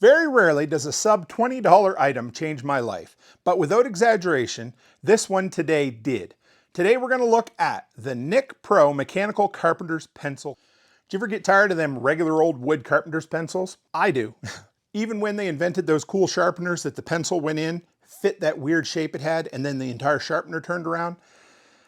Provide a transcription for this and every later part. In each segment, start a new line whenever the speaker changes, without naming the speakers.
Very rarely does a sub $20 item change my life, but without exaggeration, this one today did. Today we're going to look at the NICPRO Mechanical Carpenter's Pencil. Do you ever get tired of them regular old wood carpenter's pencils? I do. Even when they invented those cool sharpeners that the pencil went in, fit that weird shape it had, and then the entire sharpener turned around,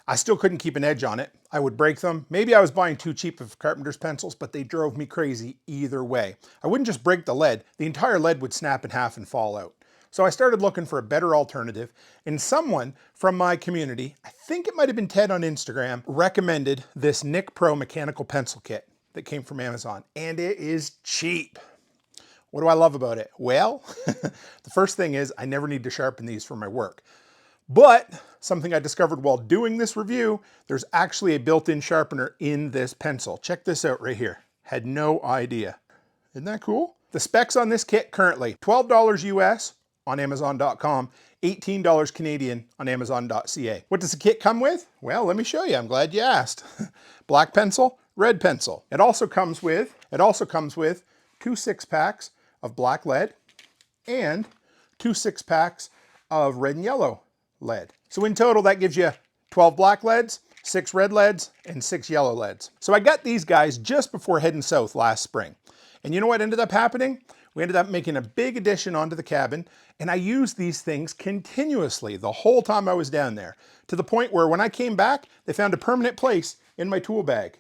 I still couldn't keep an edge on it. I would break them. Maybe I was buying too cheap of carpenter's pencils, but they drove me crazy either way. I wouldn't just break the lead, the entire lead would snap in half and fall out. So I started looking for a better alternative, and someone from my community, I think it might have been Ted on Instagram, recommended this NICPRO mechanical pencil kit that came from Amazon, and it is cheap. What do I love about it? Well, the first thing is I never need to sharpen these for my work. But something I discovered while doing this review, there's actually a built-in sharpener in this pencil. Check this out right here. Had no idea. Isn't that cool? The specs on this kit currently, $12 US on Amazon.com, $18 Canadian on Amazon.ca. What does the kit come with? Well, let me show you. I'm glad you asked. Black pencil, red pencil. It also comes with 2 6-packs of black lead and 2 6-packs of red and yellow lead. So in total, that gives you 12 black leads, 6 red leads, and 6 yellow leads. So I got these guys just before heading south last spring. And you know what ended up happening? We ended up making a big addition onto the cabin, and I used these things continuously the whole time I was down there, to the point where when I came back, they found a permanent place in my tool bag.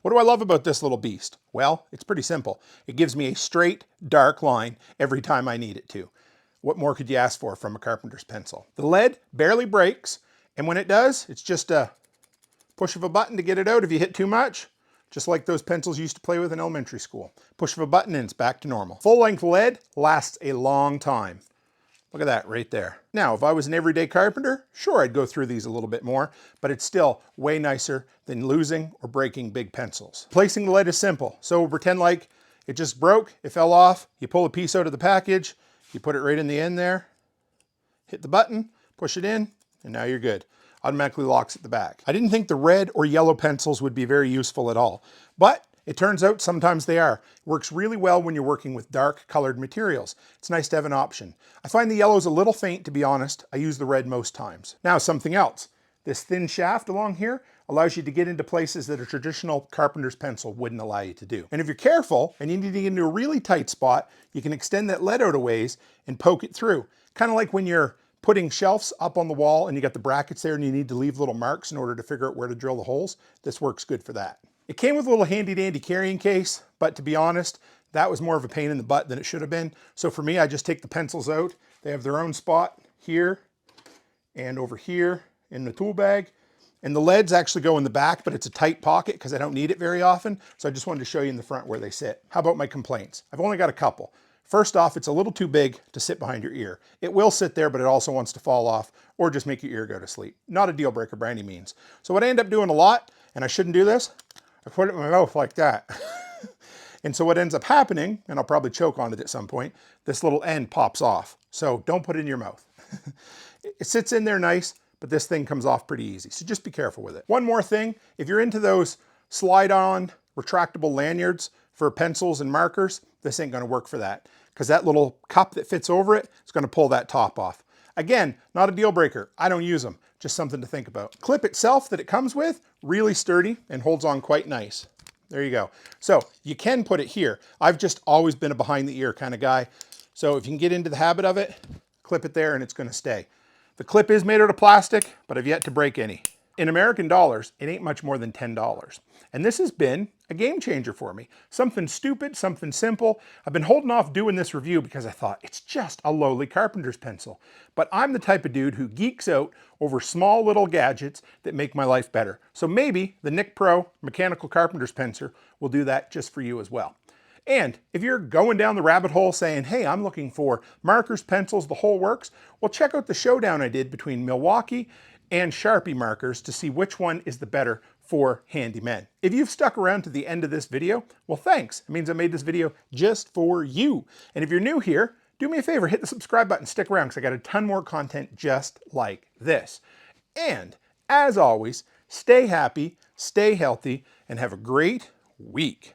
What do I love about this little beast? Well, it's pretty simple. It gives me a straight, dark line every time I need it to. What more could you ask for from a carpenter's pencil? The lead barely breaks, and when it does, it's just a push of a button to get it out if you hit too much, just like those pencils you used to play with in elementary school. Push of a button and it's back to normal. Full-length lead lasts a long time. Look at that right there. Now, if I was an everyday carpenter, sure, I'd go through these a little bit more, but it's still way nicer than losing or breaking big pencils. Placing the lead is simple. So pretend like it just broke, it fell off, you pull a piece out of the package, you put it right in the end there, hit the button, push it in, and now you're good. Automatically locks at the back. I didn't think the red or yellow pencils would be very useful at all, but it turns out sometimes they are. It works really well when you're working with dark colored materials. It's nice to have an option. I find the yellow's a little faint, to be honest. I use the red most times. Now, something else. This thin shaft along here allows you to get into places that a traditional carpenter's pencil wouldn't allow you to do. And if you're careful and you need to get into a really tight spot, you can extend that lead out a ways and poke it through. Kind of like when you're putting shelves up on the wall and you got the brackets there and you need to leave little marks in order to figure out where to drill the holes. This works good for that. It came with a little handy dandy carrying case, but to be honest, that was more of a pain in the butt than it should have been. So for me, I just take the pencils out. They have their own spot here and over here in the tool bag. And the leads actually go in the back, but it's a tight pocket because I don't need it very often. So I just wanted to show you in the front where they sit. How about my complaints? I've only got a couple. First off, it's a little too big to sit behind your ear. It will sit there, but it also wants to fall off or just make your ear go to sleep. Not a deal breaker by any means. So what I end up doing a lot, and I shouldn't do this, I put it in my mouth like that. And so what ends up happening, and I'll probably choke on it at some point, this little end pops off. So don't put it in your mouth. It sits in there nice, but this thing comes off pretty easy. So just be careful with it. One more thing, if you're into those slide-on retractable lanyards for pencils and markers, this ain't gonna work for that, because that little cup that fits over it is gonna pull that top off. Again, not a deal breaker. I don't use them, just something to think about. Clip itself that it comes with, really sturdy and holds on quite nice. There you go. So you can put it here. I've just always been a behind the ear kind of guy. So if you can get into the habit of it, clip it there and it's gonna stay. The clip is made out of plastic, but I've yet to break any. In American dollars, it ain't much more than $10. And this has been a game changer for me. Something stupid, something simple. I've been holding off doing this review because I thought it's just a lowly carpenter's pencil. But I'm the type of dude who geeks out over small little gadgets that make my life better. So maybe the NICPRO Mechanical Carpenter's Pencil will do that just for you as well. And if you're going down the rabbit hole saying, hey, I'm looking for markers, pencils, the whole works, well, check out the showdown I did between Milwaukee and Sharpie markers to see which one is the better for handymen. If you've stuck around to the end of this video, well, thanks. It means I made this video just for you. And if you're new here, do me a favor, hit the subscribe button, stick around because I got a ton more content just like this. And as always, stay happy, stay healthy, and have a great week.